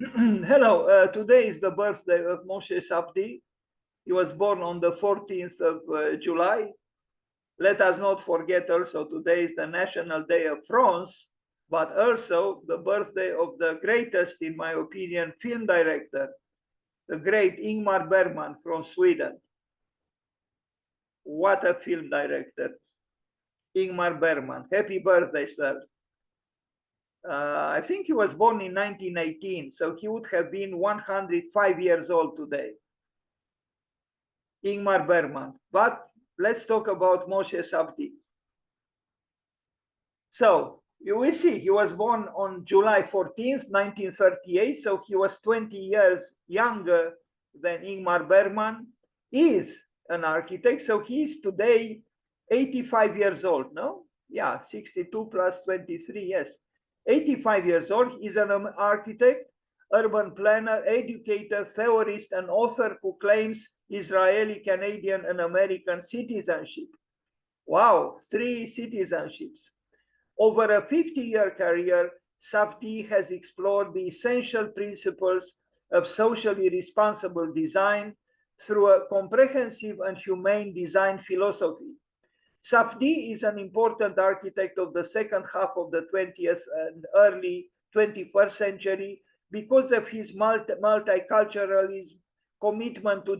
Hello, today is the birthday of Moshe Safdie. He was born on the 14th of July. Let us not forget also today is the National Day of France, but also the birthday of the greatest, in my opinion, film director, the great Ingmar Bergman from Sweden. What a film director, Ingmar Bergman. Happy birthday, sir. I think he was born in 1918, so he would have been 105 years old today. Ingmar Bergman. But let's talk about Moshe Safdie. So you will see, he was born on July 14th, 1938, so he was 20 years younger than Ingmar Bergman. He is an architect, so he is today 85 years old, no? Yeah, 62 plus 23, yes. 85 years old. He's an architect, urban planner, educator, theorist, and author who claims Israeli, Canadian, and American citizenship. Wow, 3 citizenships. Over a 50-year career, Safdie has explored the essential principles of socially responsible design through a comprehensive and humane design philosophy. Safdie is an important architect of the second half of the 20th and early 21st century because of his multiculturalism, commitment to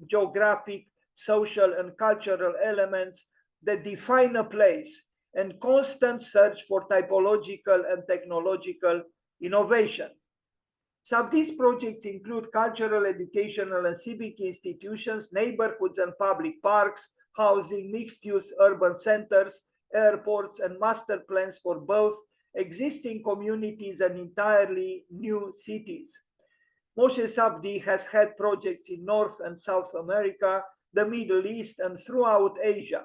geographic, social, and cultural elements that define a place, and constant search for typological and technological innovation. Some of these projects include cultural, educational, and civic institutions, neighborhoods and public parks, housing, mixed-use urban centers, airports, and master plans for both existing communities and entirely new cities. Moshe Safdie has had projects in North and South America, the Middle East, and throughout Asia.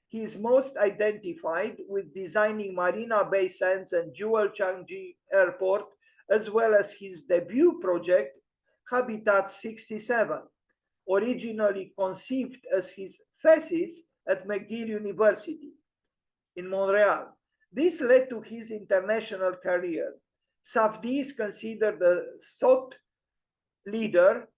He is most identified with designing Marina Bay Sands and Jewel Changi Airport, as well as his debut project, Habitat 67, originally conceived as his thesis at McGill University in Montreal. This led to his international career. Safdie is considered a thought leader,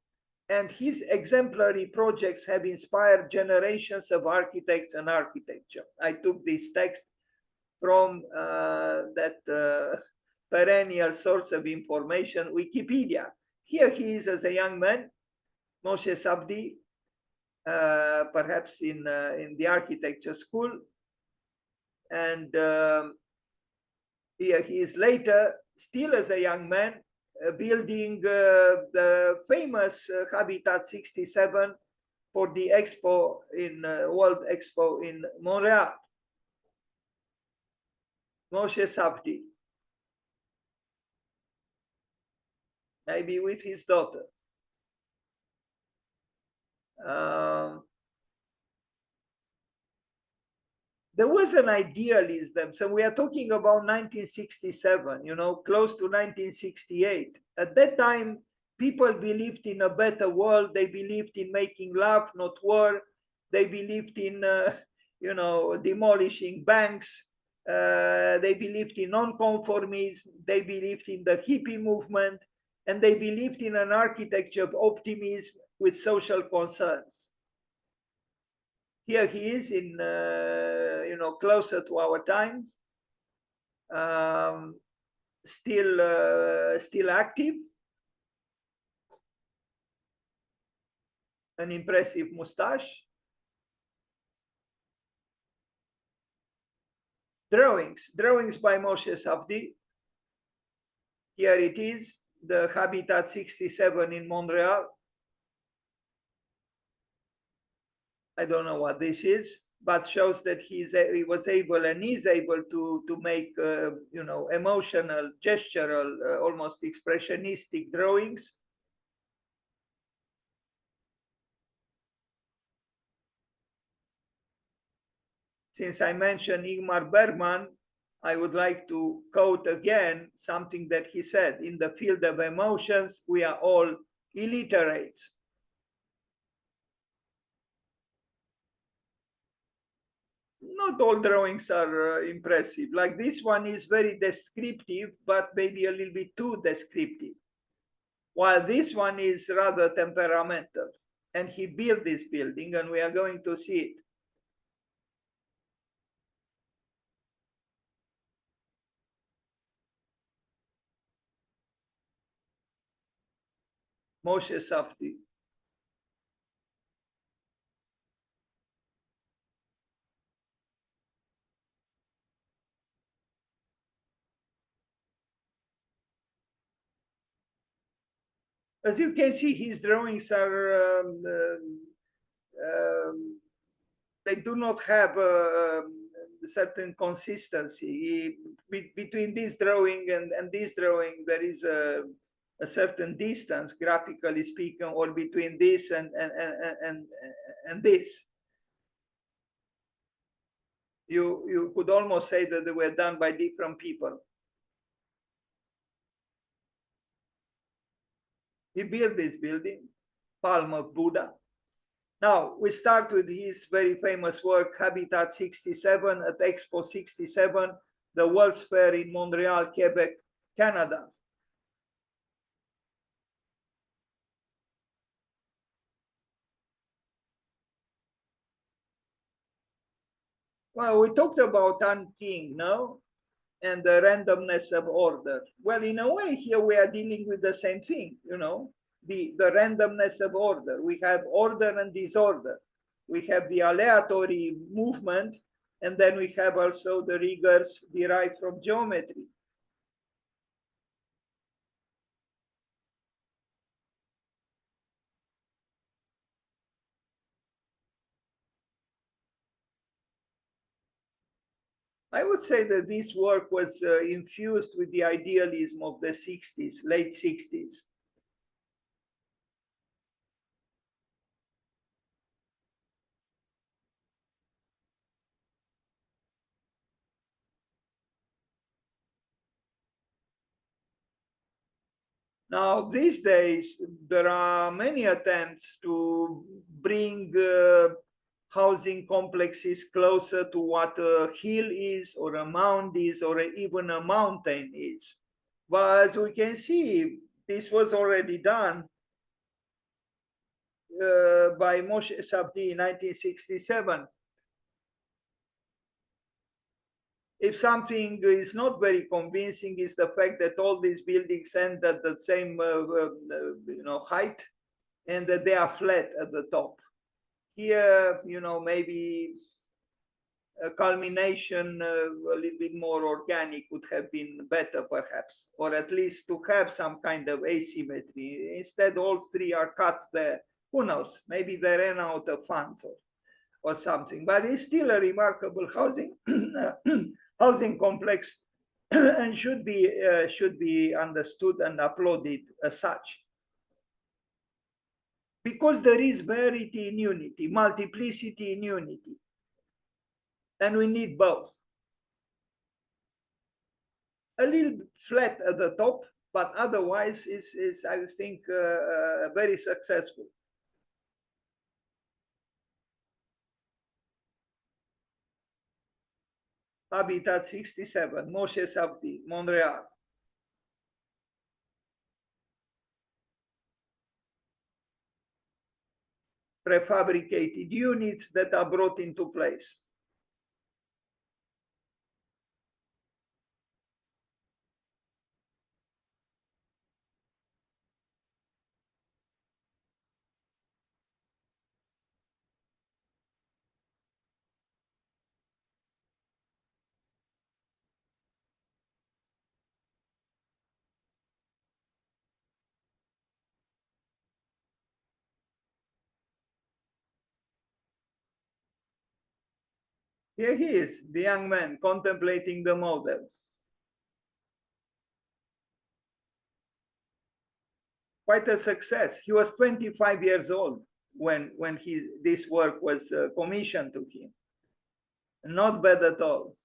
and his exemplary projects have inspired generations of architects and architecture. I took this text from that perennial source of information, Wikipedia. Here he is as a young man, Moshe Safdie, perhaps in the architecture school. And here he is later, still as a young man, building the famous Habitat 67 for the Expo in World Expo in Montreal. Moshe Safdie, maybe with his daughter. There was an idealism. So we are talking about 1967, you know, close to 1968. At that time, people believed in a better world. They believed in making love, not war. They believed in, you know, demolishing banks. They believed in non-conformism. They believed in the hippie movement. And they believed in an architecture of optimism with social concerns. Here he is in, you know, closer to our time, still active, an impressive mustache. Drawings by Moshe Safdie. Here it is, the Habitat 67 in Montreal. I don't know what this is, but shows that he was able and is able to make, you know, emotional, gestural, almost expressionistic drawings. Since I mentioned Ingmar Bergman, I would like to quote again something that he said: in the field of emotions, we are all illiterates. Not all drawings are impressive. Like this one is very descriptive, but maybe a little bit too descriptive. while this one is rather temperamental. And he built this building, and we are going to see it. Moshe Safdie. As you can see, his drawings are they do not have a certain consistency. Between this drawing and this drawing, there is a certain distance, graphically speaking, or between this and this. You could almost say that they were done by different people. He built this building, Palm of Buddha. Now, we start with his very famous work, Habitat 67 at Expo 67, the World's Fair in Montreal, Quebec, Canada. Well, we talked about unking, no? And the randomness of order. Well, in a way, here we are dealing with the same thing, you know, the randomness of order. We have order and disorder. We have the aleatory movement, and then we have also the rigors derived from geometry. I would say that this work was infused with the idealism of the 60s, late 60s. Now, these days, there are many attempts to bring housing complexes closer to what a hill is, or a mound is, or even a mountain is. But as we can see, this was already done by Moshe Safdie in 1967. If something is not very convincing, is the fact that all these buildings end at the same height, and that they are flat at the top. Here, maybe a culmination a little bit more organic would have been better, perhaps, or at least to have some kind of asymmetry. Instead, all three are cut there. Who knows? Maybe they ran out of funds or something. But it's still a remarkable housing housing complex, and should be understood and applauded as such. Because there is variety in unity, multiplicity in unity, and we need both. A little flat at the top, but otherwise is I think, very successful. Habitat 67, Moshe Safdie, Montreal. Prefabricated units that are brought into place. Here he is, the young man contemplating the model. Quite a success. He was 25 years old when this work was commissioned to him. Not bad at all.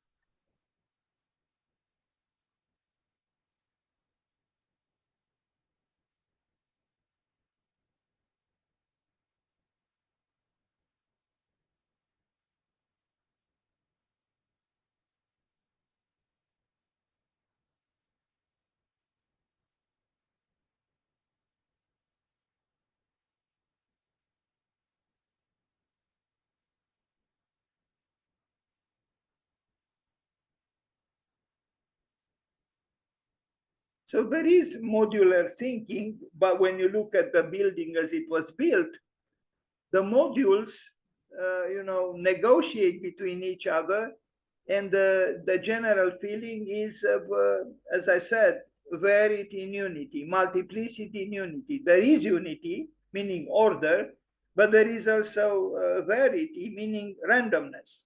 So there is modular thinking, but when you look at the building as it was built, the modules, negotiate between each other, and the general feeling is of, as I said, variety in unity, multiplicity in unity. There is unity, meaning order, but there is also variety, meaning randomness.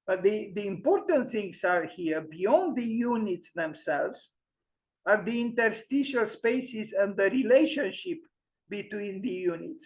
But the important things are here, beyond the units themselves, are the interstitial spaces and the relationship between the units.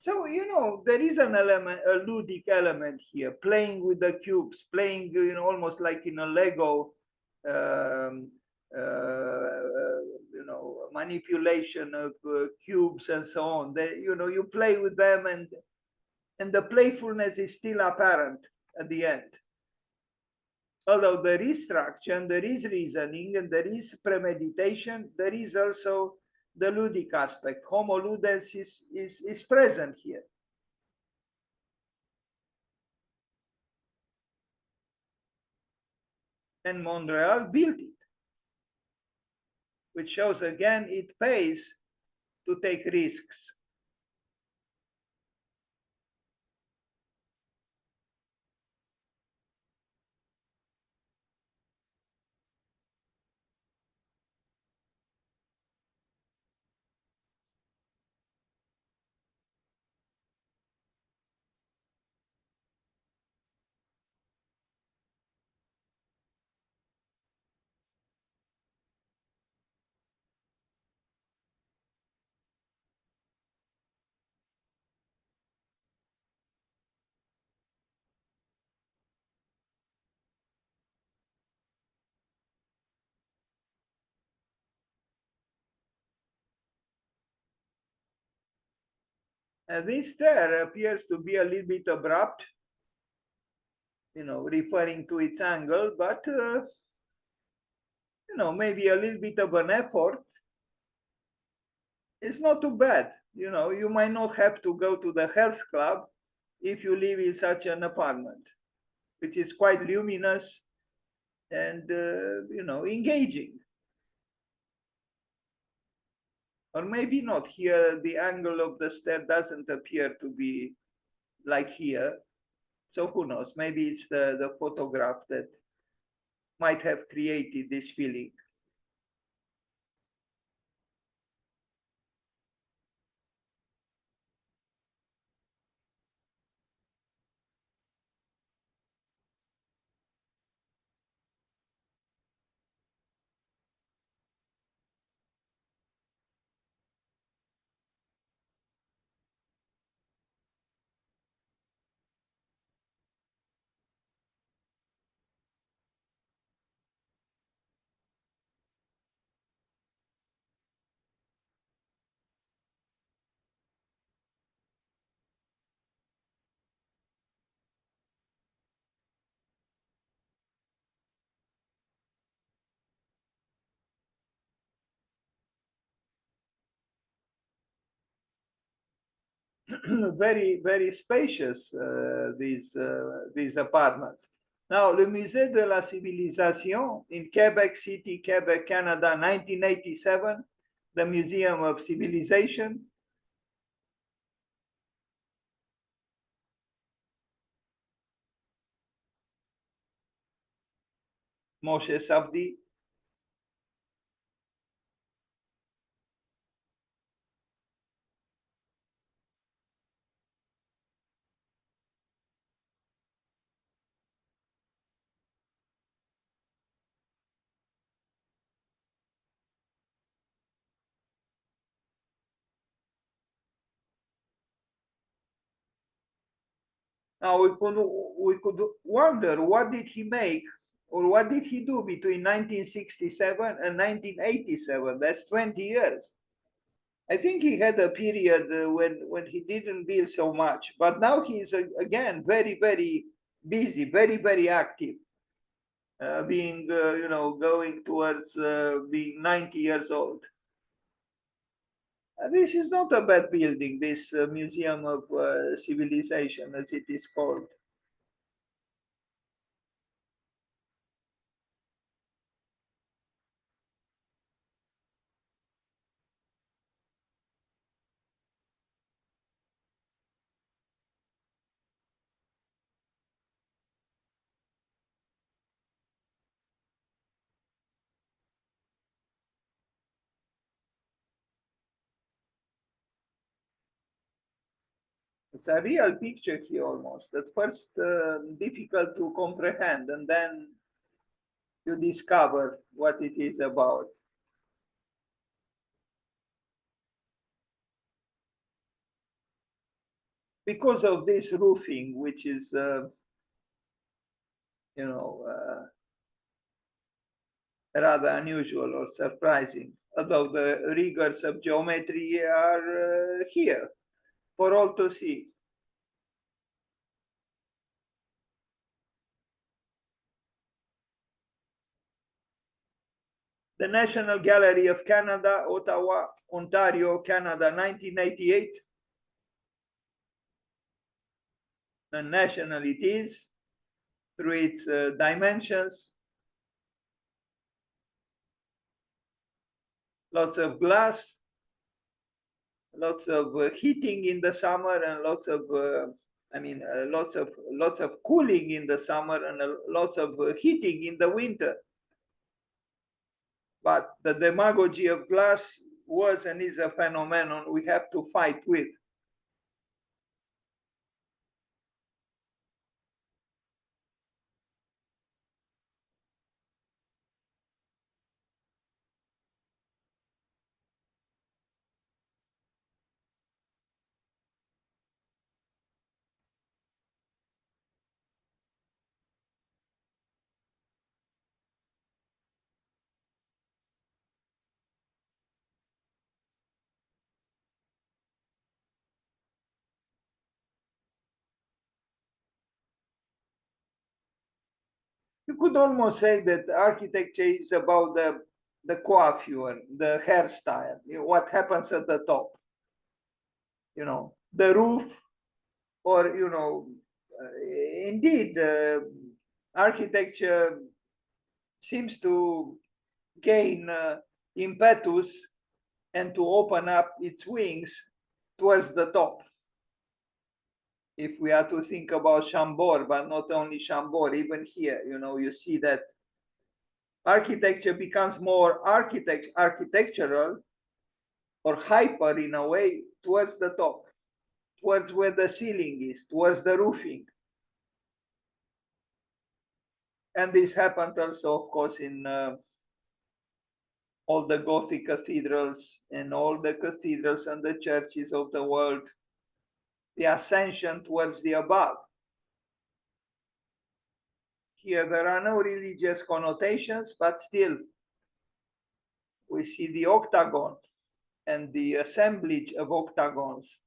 So, there is an element, a ludic element here, playing with the cubes, playing, almost like in a Lego, um, manipulation of cubes and so on. You play with them, and the playfulness is still apparent at the end. Although there is structure, and there is reasoning, and there is premeditation, there is also the ludic aspect. Homo ludens is present here. And Montreal built it, which shows again it pays to take risks. And this stair appears to be a little bit abrupt, referring to its angle, but maybe a little bit of an effort. It's not too bad. You might not have to go to the health club if you live in such an apartment, which is quite luminous and engaging. Or maybe not. Here the angle of the stair doesn't appear to be like here, so who knows, maybe it's the photograph that might have created this feeling. Very, very spacious, these apartments. Now, le Musée de la Civilisation in Quebec City, Quebec, Canada, 1987, the Museum of Civilization. Moshe Safdie. Now we could wonder, what did he make, or what did he do between 1967 and 1987? That's 20 years. I think he had a period when he didn't build so much, but now he's again very, very busy, very, very active, being going towards being 90 years old. This is not a bad building, this Museum of Civilization, as it is called. It's a real picture here almost. At first, difficult to comprehend, and then you discover what it is about. Because of this roofing, which is, rather unusual or surprising, although the rigors of geometry are here for all to see. The National Gallery of Canada, Ottawa, Ontario, Canada, 1988. And national it is through its dimensions. Lots of glass, lots of heating in the summer, and lots of lots of cooling in the summer, and lots of heating in the winter. But the demagogy of glass was and is a phenomenon we have to fight with. You could almost say that architecture is about the coiffure, the hairstyle, what happens at the top. The roof, or indeed, architecture seems to gain impetus and to open up its wings towards the top. If we are to think about Chambord, but not only Chambord, even here, you see that architecture becomes more architectural or hyper in a way towards the top, towards where the ceiling is, towards the roofing. And this happened also, of course, in all the Gothic cathedrals and all the cathedrals and the churches of the world, the ascension towards the above. Here there are no religious connotations, but still we see the octagon and the assemblage of octagons.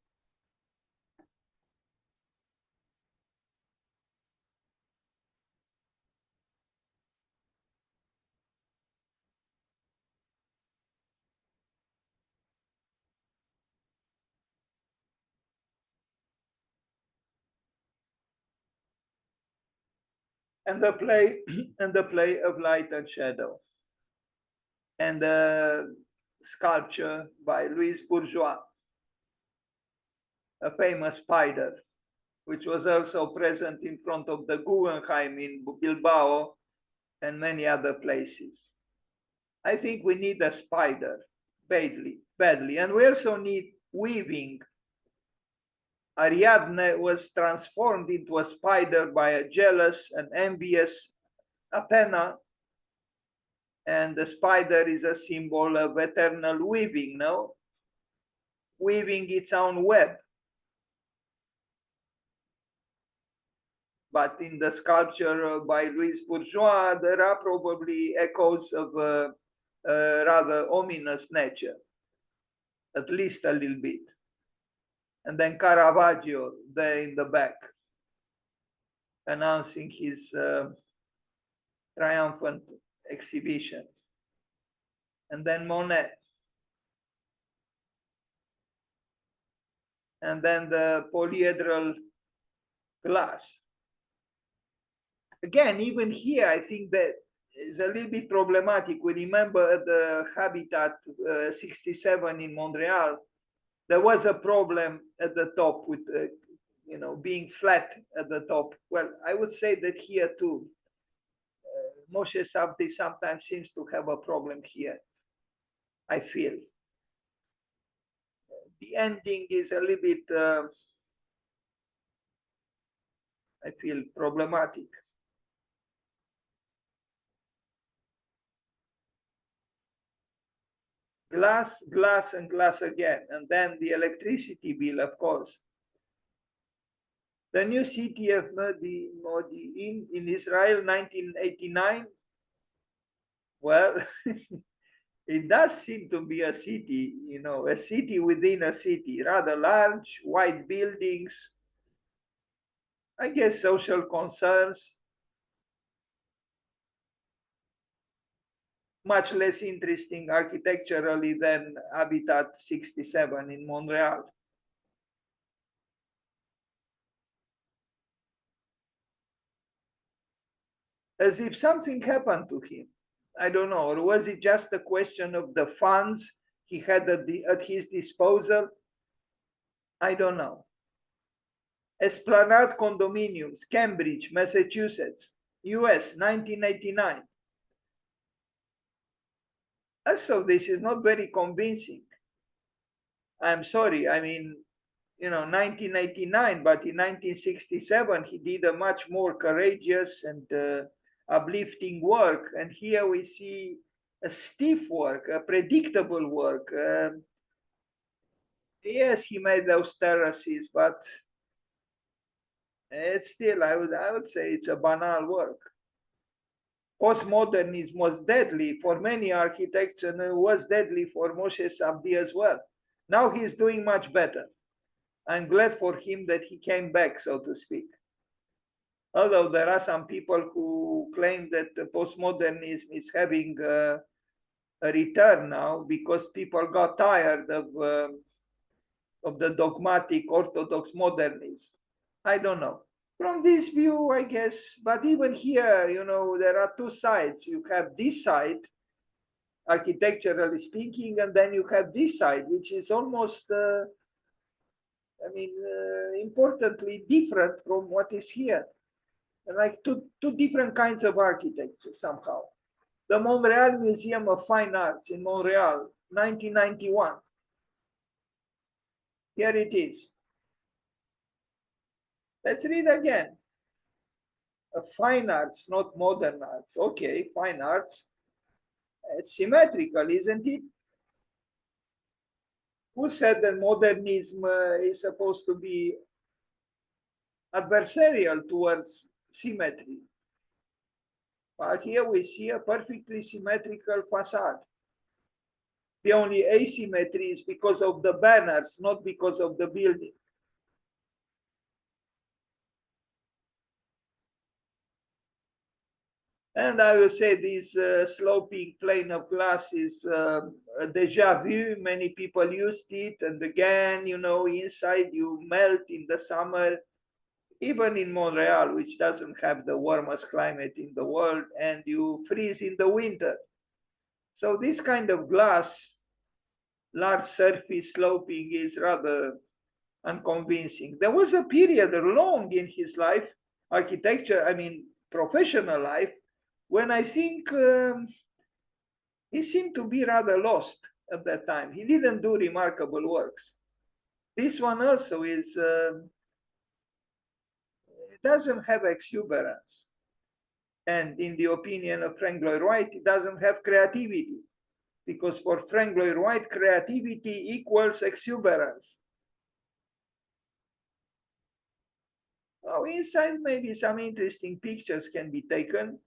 And the play and the play of light and shadow. And the sculpture by Louis Bourgeois, a famous spider, which was also present in front of the Guggenheim in Bilbao and many other places. I think we need a spider badly. And we also need weaving. Ariadne was transformed into a spider by a jealous and envious Athena. And the spider is a symbol of eternal weaving, no? Weaving its own web. but in the sculpture by Louis Bourgeois, there are probably echoes of a rather ominous nature, at least a little bit. And then Caravaggio there in the back, announcing his triumphant exhibition. And then Monet. And then the polyhedral glass. Again, even here, I think that is a little bit problematic. We remember the Habitat 67 in Montreal, there was a problem at the top with, being flat at the top. Well, I would say that here too, Moshe Safdie sometimes seems to have a problem here, I feel. The ending is a little bit, I feel, problematic. Glass, glass, and glass again. And then the electricity bill, of course. The new city of Modi'in in Israel, 1989. Well, it does seem to be a city, a city within a city, rather large, white buildings, I guess social concerns, much less interesting architecturally than Habitat 67 in Montreal. As if something happened to him. I don't know, or was it just a question of the funds he had at his disposal? I don't know. Esplanade Condominiums, Cambridge, Massachusetts, US, 1989. Also, this is not very convincing. I'm sorry, I mean, 1989, but in 1967, he did a much more courageous and uplifting work. And here we see a stiff work, a predictable work. Yes, he made those terraces, but it's still, I would say it's a banal work. Postmodernism was deadly for many architects, and it was deadly for Moshe Safdie as well. Now he's doing much better. I'm glad for him that he came back, so to speak. Although there are some people who claim that postmodernism is having a return now because people got tired of the dogmatic orthodox modernism. I don't know. From this view, I guess, but even here, there are two sides. You have this side, architecturally speaking, and then you have this side, which is almost, importantly different from what is here. Like two different kinds of architecture somehow. The Montreal Museum of Fine Arts in Montreal, 1991. Here it is. Let's read again. Fine arts, not modern arts. Okay, fine arts. It's symmetrical, isn't it? Who said that modernism is supposed to be adversarial towards symmetry? But here we see a perfectly symmetrical facade. The only asymmetry is because of the banners, not because of the building. And I will say this sloping plane of glass is a déjà vu. Many people used it. And again, inside you melt in the summer, even in Montreal, which doesn't have the warmest climate in the world, and you freeze in the winter. So this kind of glass, large surface sloping, is rather unconvincing. There was a period long in his life, professional life, when I think he seemed to be rather lost at that time. He didn't do remarkable works. This one also is, it doesn't have exuberance. And in the opinion of Frank Lloyd Wright, it doesn't have creativity. Because for Frank Lloyd Wright, creativity equals exuberance. Oh, inside maybe some interesting pictures can be taken.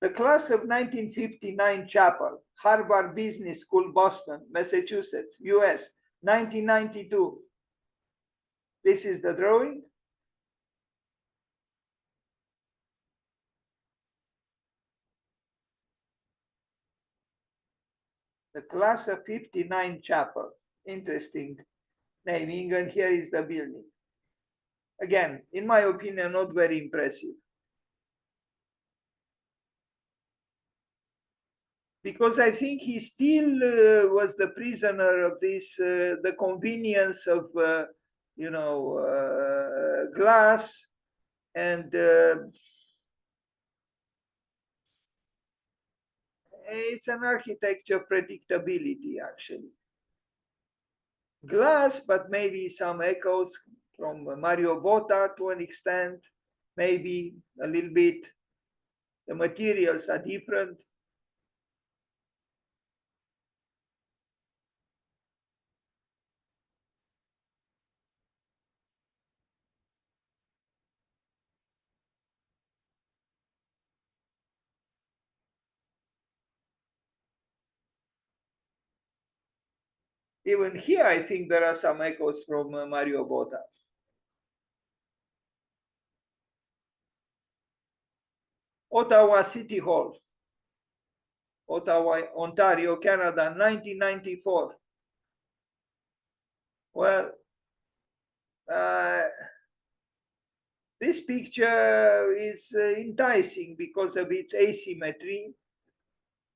The class of 1959 chapel, Harvard Business School, Boston, Massachusetts, US, 1992. This is the drawing. The class of 59 chapel. Interesting naming, and here is the building. Again, in my opinion, not very impressive. Because I think he still was the prisoner of this, the convenience of, glass, and it's an architecture predictability, actually. Glass, but maybe some echoes from Mario Botta to an extent, maybe a little bit. The materials are different. Even here, I think there are some echoes from Mario Botta. Ottawa City Hall, Ottawa, Ontario, Canada, 1994. Well, this picture is enticing because of its asymmetry.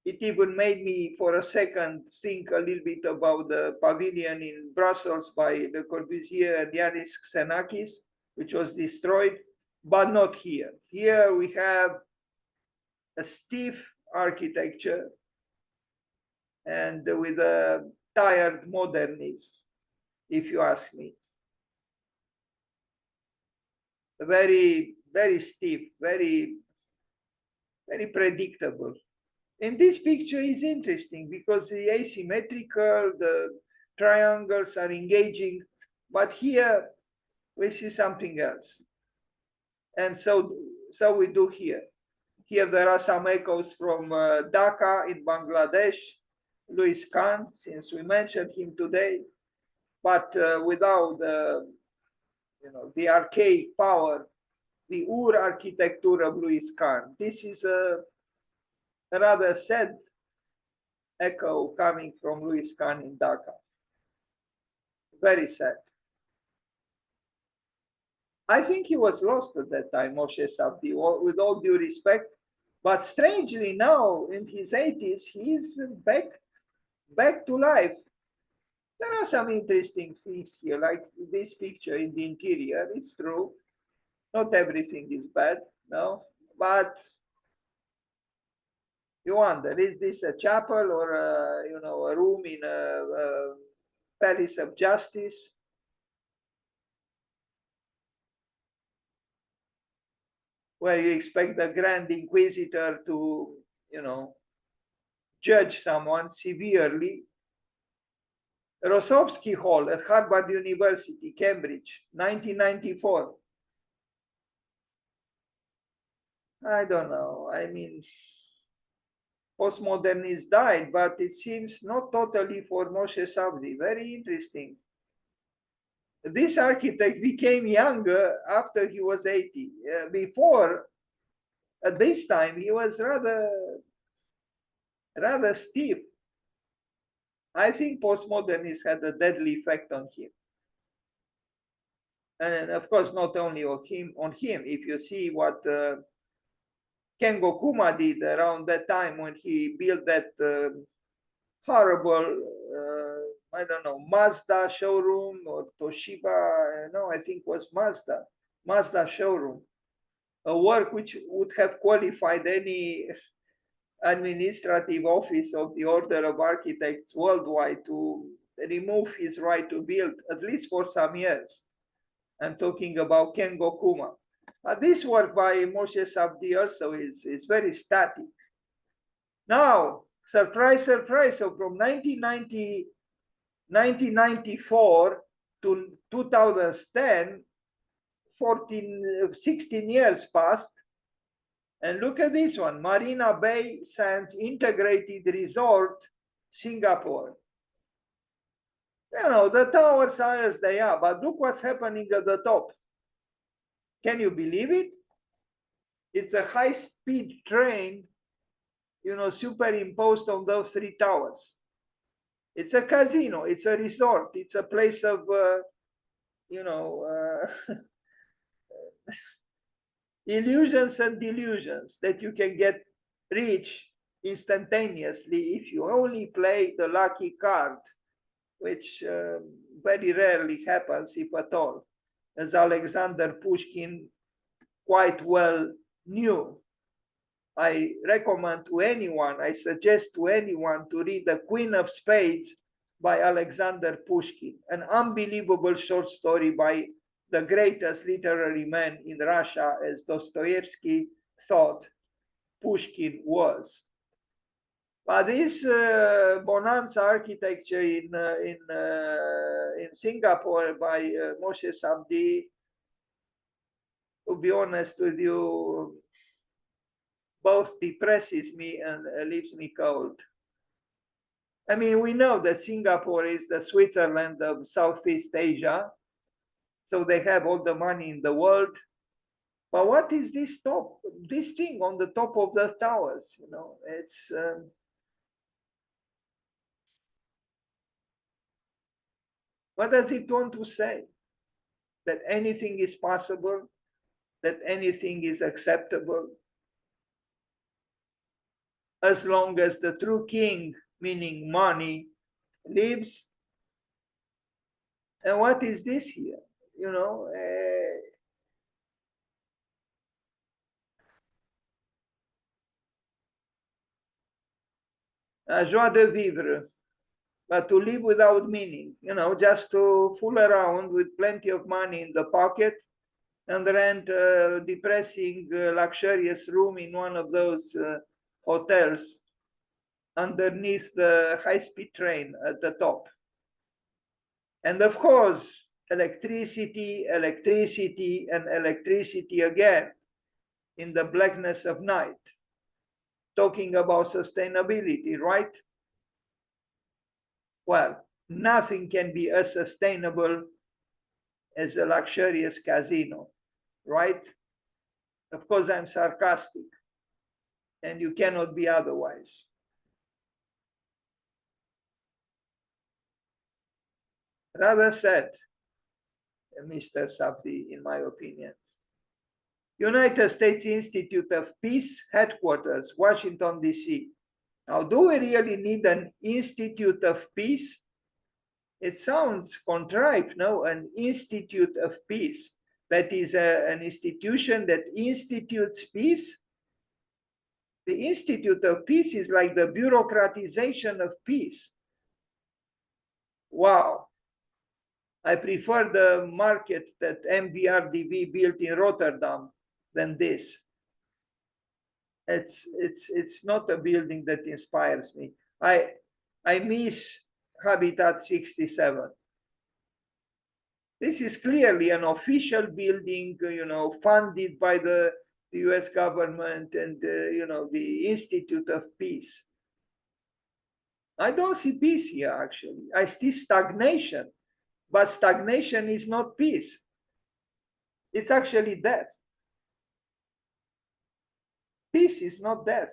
It even made me, for a second, think a little bit about the pavilion in Brussels by Le Corbusier and Yanis Xenakis, which was destroyed, but not here. Here we have a stiff architecture and with a tired modernism, if you ask me. Very, very stiff, very, very predictable. And this picture is interesting because the asymmetrical, the triangles are engaging, but here we see something else. And so we do here. Here there are some echoes from Dhaka in Bangladesh, Louis Kahn, since we mentioned him today, but without the archaic power, the Ur architecture of Louis Kahn. This is a rather sad echo coming from Louis Kahn in Dhaka. Very sad. I think he was lost at that time, Moshe Safdie, with all due respect. But strangely now, in his 80s, he's back to life. There are some interesting things here, like this picture in the interior. It's true. Not everything is bad, no. But you wonder, is this a chapel or a room in a palace of justice? Where you expect the Grand Inquisitor to, judge someone severely. Rosovsky Hall at Harvard University, Cambridge, 1994. I don't know. I mean, postmodernists died, but it seems not totally for Moshe Safdie. Very interesting. This architect became younger after he was 80. Before, at this time, he was rather stiff. I think postmodernists had a deadly effect on him. And of course, not only on him. If you see what Kengo Kuma did around that time when he built that horrible, I don't know, Mazda showroom or Toshiba, no, I think it was Mazda showroom, a work which would have qualified any administrative office of the Order of Architects worldwide to remove his right to build, at least for some years. I'm talking about Kengo Kuma. This work by Moshe Safdie also is very static. Now, surprise, surprise. So from 1994 to 2010, 16 years passed. And look at this one, Marina Bay Sands Integrated Resort, Singapore. You know, the towers are as they are, but look what's happening at the top. Can you believe it? It's a high-speed train, you know, superimposed on those three towers. It's a casino, it's a resort, it's a place of, you know, illusions and delusions that you can get rich instantaneously if you only play the lucky card, which very rarely happens, if at all, as Alexander Pushkin quite well knew. I recommend to anyone, I suggest to anyone to read The Queen of Spades by Alexander Pushkin, an unbelievable short story by the greatest literary man in Russia, as Dostoevsky thought Pushkin was. But this bonanza architecture in Singapore by Moshe Safdie, to be honest with you, both depresses me and leaves me cold. I mean, we know that Singapore is the Switzerland of Southeast Asia, so they have all the money in the world. But what is this thing on the top of the towers? You know, it's what does it want to say? That anything is possible, that anything is acceptable, as long as the true king, meaning money, lives. And what is this here? You know, joie de vivre, but to live without meaning, you know, just to fool around with plenty of money in the pocket and rent a depressing, luxurious room in one of those hotels underneath the high-speed train at the top. And of course, electricity, electricity, and electricity again in the blackness of night. Talking about sustainability, right? Well, nothing can be as sustainable as a luxurious casino, right? Of course, I'm sarcastic, and you cannot be otherwise. Rather sad, Mr. Safdie, in my opinion. United States Institute of Peace headquarters, Washington, D.C. Now, do we really need an Institute of Peace? It sounds contrived, no? An Institute of Peace. That is an institution that institutes peace. The Institute of Peace is like the bureaucratization of peace. Wow. I prefer the market that MVRDV built in Rotterdam than this. It's not a building that inspires me. I miss Habitat 67. This is clearly an official building, you know, funded by the US government and, you know, the Institute of Peace. I don't see peace here, actually. I see stagnation, but stagnation is not peace. It's actually death. Peace is not death.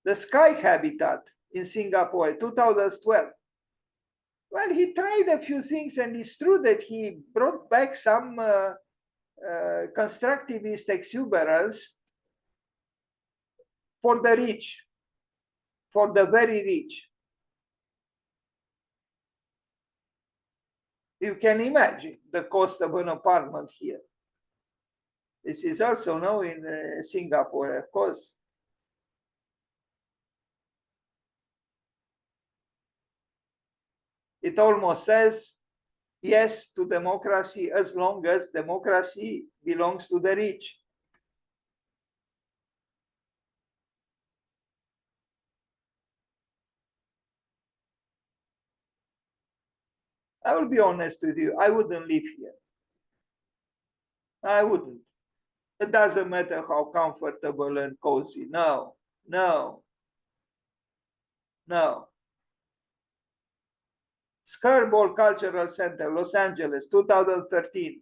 The Sky Habitat in Singapore, 2012. Well, he tried a few things, and it's true that he brought back some constructivist exuberance for the rich, for the very rich. You can imagine the cost of an apartment here. This is also now in Singapore, of course. It almost says yes to democracy as long as democracy belongs to the rich. I will be honest with you. I wouldn't live here. I wouldn't. It doesn't matter how comfortable and cozy. No, no, no. Skirball Cultural Center, Los Angeles, 2013.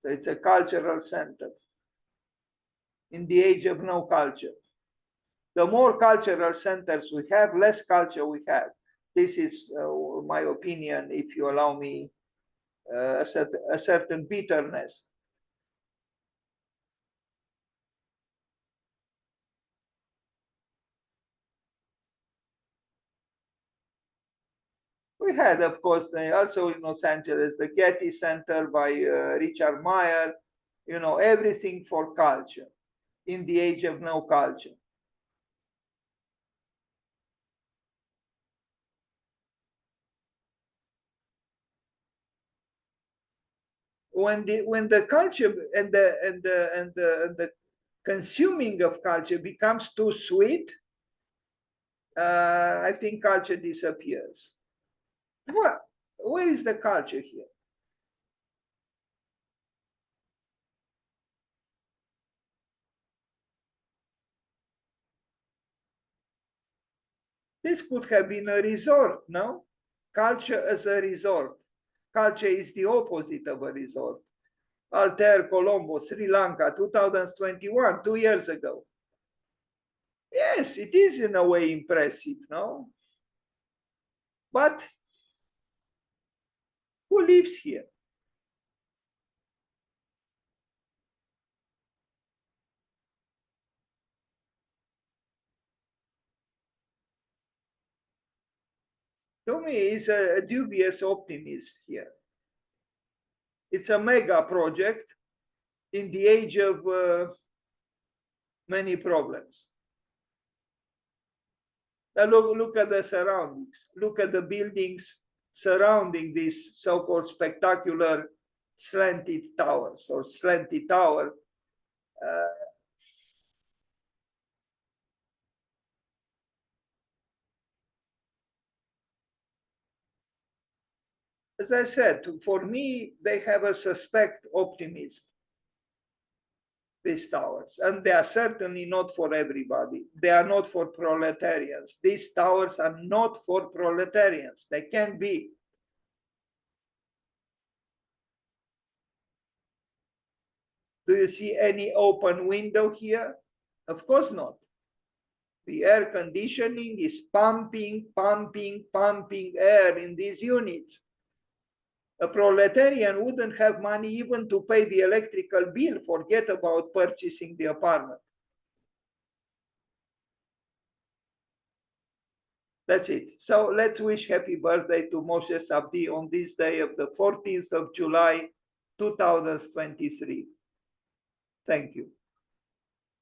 So it's a cultural center in the age of no culture. The more cultural centers we have, less culture we have. This is my opinion, if you allow me a certain bitterness. We had, of course, also in Los Angeles, the Getty Center by Richard Meyer, you know, everything for culture in the age of no culture. When the culture and the consuming of culture becomes too sweet, I think culture disappears. Well, where is the culture here? This could have been a resort, no? Culture as a resort. Culture is the opposite of a resort. Alter, Colombo, Sri Lanka, 2021, 2 years ago. Yes, it is in a way impressive, no? But who lives here? To me, it's a dubious optimism here. It's a mega project in the age of many problems. Now look at the surroundings. Look at the buildings surrounding this so-called spectacular slanted towers or slanted tower. As I said, for me, they have a suspect optimism, these towers. And they are certainly not for everybody. They are not for proletarians. These towers are not for proletarians. They can't be. Do you see any open window here? Of course not. The air conditioning is pumping, pumping, pumping air in these units. A proletarian wouldn't have money even to pay the electrical bill, forget about purchasing the apartment. That's it. So let's wish happy birthday to Moshe Safdie on this day of the 14th of July, 2023. Thank you.